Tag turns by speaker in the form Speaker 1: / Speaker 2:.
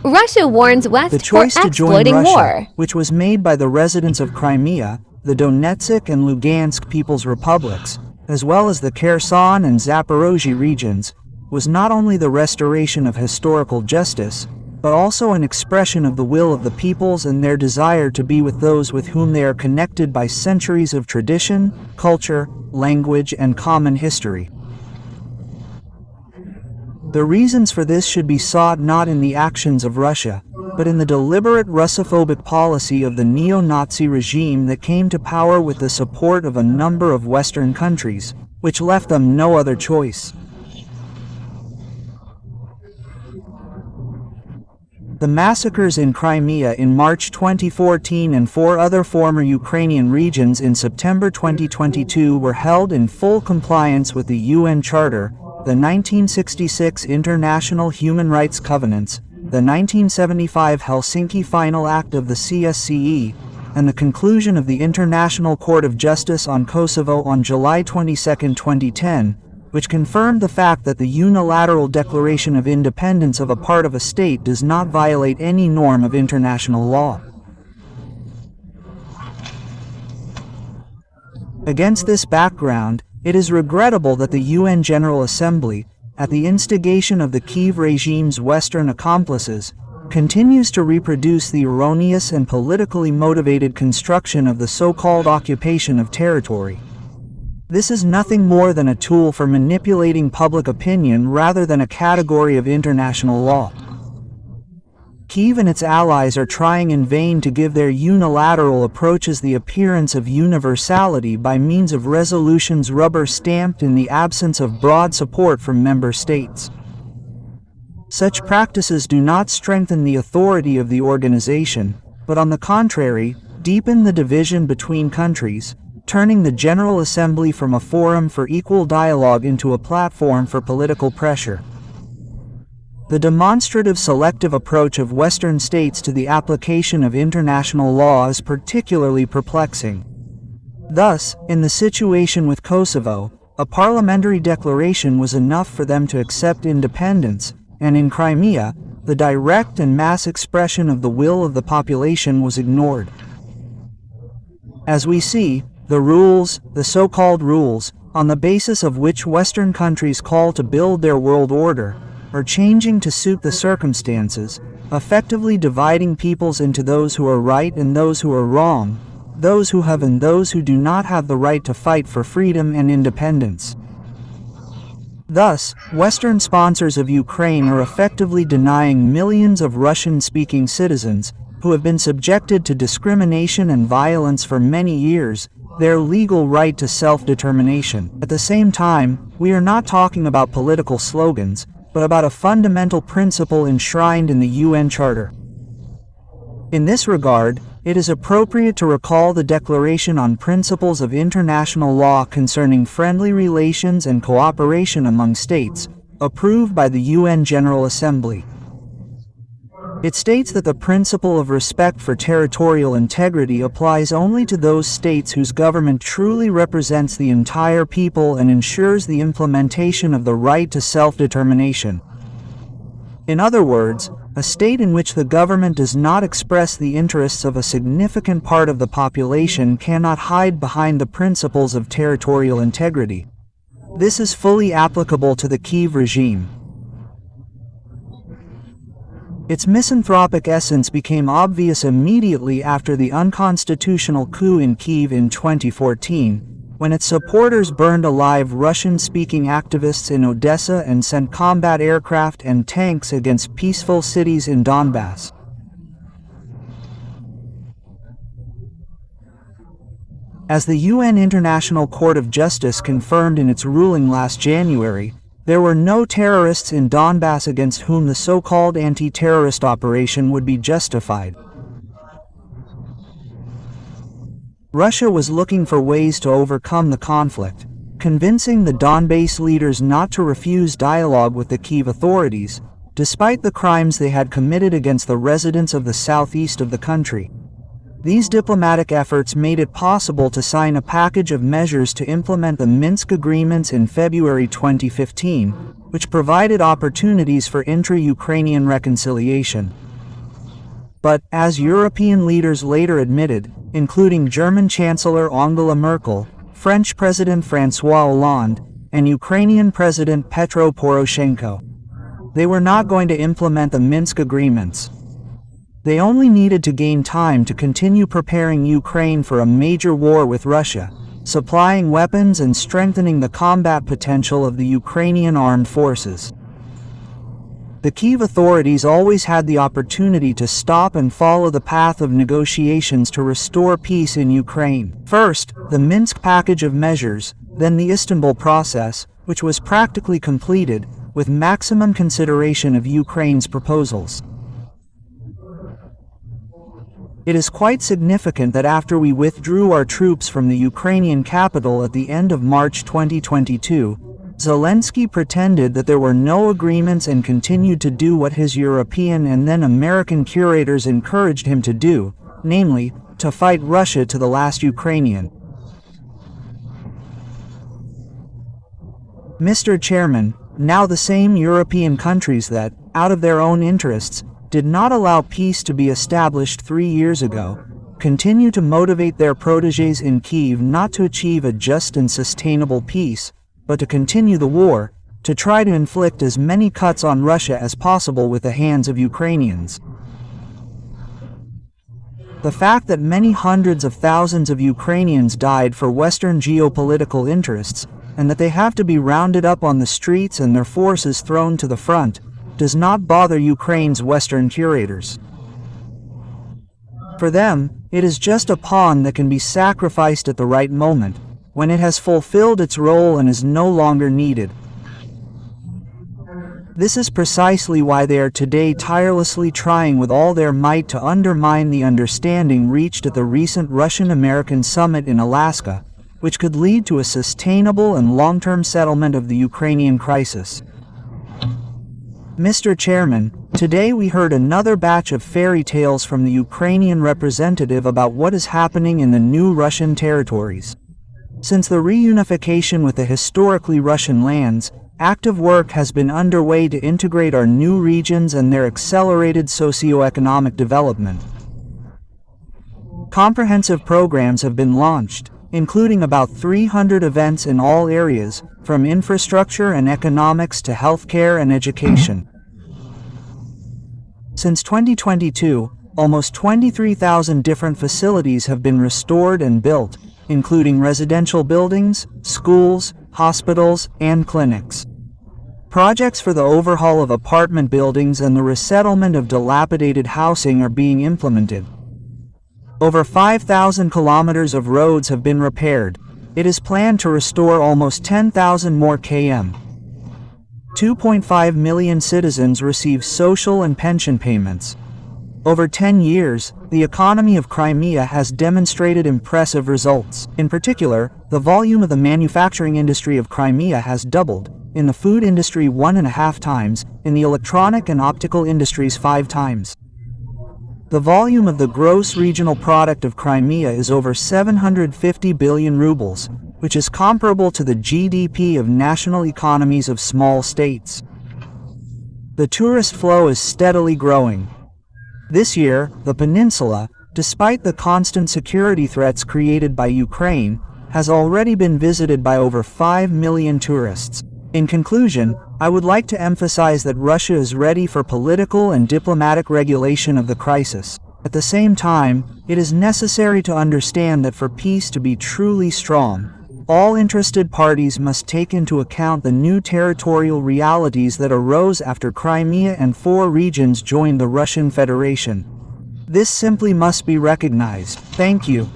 Speaker 1: Russia warns West
Speaker 2: The
Speaker 1: for
Speaker 2: choice to join
Speaker 1: exploiting
Speaker 2: Russia,
Speaker 1: war.
Speaker 2: which was made by the residents of Crimea, the Donetsk and Lugansk People's Republics, as well as the Kherson and Zaporozhye regions, was not only the restoration of historical justice, but also an expression of the will of the peoples and their desire to be with those with whom they are connected by centuries of tradition, culture, language, and common history. The reasons for this should be sought not in the actions of Russia, but in the deliberate Russophobic policy of the neo-Nazi regime that came to power with the support of a number of Western countries, which left them no other choice. The massacres in Crimea in March 2014 and 4 other former Ukrainian regions in September 2022 were held in full compliance with the UN Charter, the 1966 International Human Rights Covenants, the 1975 Helsinki Final Act of the CSCE, and the conclusion of the International Court of Justice on Kosovo on July 22, 2010, which confirmed the fact that the unilateral declaration of independence of a part of a state does not violate any norm of international law. Against this background, it is regrettable that the UN General Assembly, at the instigation of the Kyiv regime's Western accomplices, continues to reproduce the erroneous and politically motivated construction of the so-called occupation of territory. This is nothing more than a tool for manipulating public opinion rather than a category of international law. Kyiv and its allies are trying in vain to give their unilateral approaches the appearance of universality by means of resolutions rubber-stamped in the absence of broad support from member states. Such practices do not strengthen the authority of the organization, but on the contrary, deepen the division between countries, turning the General Assembly from a forum for equal dialogue into a platform for political pressure. The demonstrative selective approach of Western states to the application of international law is particularly perplexing. Thus, in the situation with Kosovo, a parliamentary declaration was enough for them to accept independence, and in Crimea, the direct and mass expression of the will of the population was ignored. As we see, the rules, the so-called rules, on the basis of which Western countries call to build their world order, are changing to suit the circumstances, effectively dividing peoples into those who are right and those who are wrong, those who have and those who do not have the right to fight for freedom and independence. Thus, Western sponsors of Ukraine are effectively denying millions of Russian-speaking citizens, who have been subjected to discrimination and violence for many years, their legal right to self-determination. At the same time, we are not talking about political slogans, but about a fundamental principle enshrined in the UN Charter. In this regard, it is appropriate to recall the Declaration on Principles of International Law concerning Friendly Relations and Cooperation among States, approved by the UN General Assembly. It states that the principle of respect for territorial integrity applies only to those states whose government truly represents the entire people and ensures the implementation of the right to self-determination. In other words, a state in which the government does not express the interests of a significant part of the population cannot hide behind the principles of territorial integrity. This is fully applicable to the Kyiv regime. Its misanthropic essence became obvious immediately after the unconstitutional coup in Kyiv in 2014, when its supporters burned alive Russian-speaking activists in Odessa and sent combat aircraft and tanks against peaceful cities in Donbass. As the UN International Court of Justice confirmed in its ruling last January, there were no terrorists in Donbass against whom the so-called anti-terrorist operation would be justified. Russia was looking for ways to overcome the conflict, convincing the Donbass leaders not to refuse dialogue with the Kyiv authorities, despite the crimes they had committed against the residents of the southeast of the country. These diplomatic efforts made it possible to sign a package of measures to implement the Minsk agreements in February 2015, which provided opportunities for intra-Ukrainian reconciliation. But, as European leaders later admitted, including German Chancellor Angela Merkel, French President François Hollande, and Ukrainian President Petro Poroshenko, they were not going to implement the Minsk agreements. They only needed to gain time to continue preparing Ukraine for a major war with Russia, supplying weapons and strengthening the combat potential of the Ukrainian armed forces. The Kyiv authorities always had the opportunity to stop and follow the path of negotiations to restore peace in Ukraine. First, the Minsk package of measures, then the Istanbul process, which was practically completed, with maximum consideration of Ukraine's proposals. It is quite significant that after we withdrew our troops from the Ukrainian capital at the end of March 2022, Zelensky pretended that there were no agreements and continued to do what his European and then American curators encouraged him to do, namely, to fight Russia to the last Ukrainian. Mr. Chairman, now the same European countries that, out of their own interests, did not allow peace to be established 3 years ago, continue to motivate their protégés in Kyiv not to achieve a just and sustainable peace, but to continue the war, to try to inflict as many cuts on Russia as possible with the hands of Ukrainians. The fact that many hundreds of thousands of Ukrainians died for Western geopolitical interests, and that they have to be rounded up on the streets and their forces thrown to the front, does not bother Ukraine's Western curators. For them, it is just a pawn that can be sacrificed at the right moment, when it has fulfilled its role and is no longer needed. This is precisely why they are today tirelessly trying with all their might to undermine the understanding reached at the recent Russian-American summit in Alaska, which could lead to a sustainable and long-term settlement of the Ukrainian crisis. Mr. Chairman, today we heard another batch of fairy tales from the Ukrainian representative about what is happening in the new Russian territories. Since the reunification with the historically Russian lands, active work has been underway to integrate our new regions and their accelerated socio-economic development. Comprehensive programs have been launched, including about 300 events in all areas, from infrastructure and economics to healthcare and education. Since 2022, almost 23,000 different facilities have been restored and built, including residential buildings, schools, hospitals, and clinics. Projects for the overhaul of apartment buildings and the resettlement of dilapidated housing are being implemented. Over 5,000 kilometers of roads have been repaired. It is planned to restore almost 10,000 more km. 2.5 million citizens receive social and pension payments. Over 10 years, the economy of Crimea has demonstrated impressive results. In particular, the volume of the manufacturing industry of Crimea has doubled, in the food industry 1.5 times, in the electronic and optical industries 5 times. The volume of the gross regional product of Crimea is over 750 billion rubles, which is comparable to the GDP of national economies of small states. The tourist flow is steadily growing. This year, the peninsula, despite the constant security threats created by Ukraine, has already been visited by over 5 million tourists. In conclusion, I would like to emphasize that Russia is ready for political and diplomatic regulation of the crisis. At the same time, it is necessary to understand that for peace to be truly strong, all interested parties must take into account the new territorial realities that arose after Crimea and 4 regions joined the Russian Federation. This simply must be recognized. Thank you.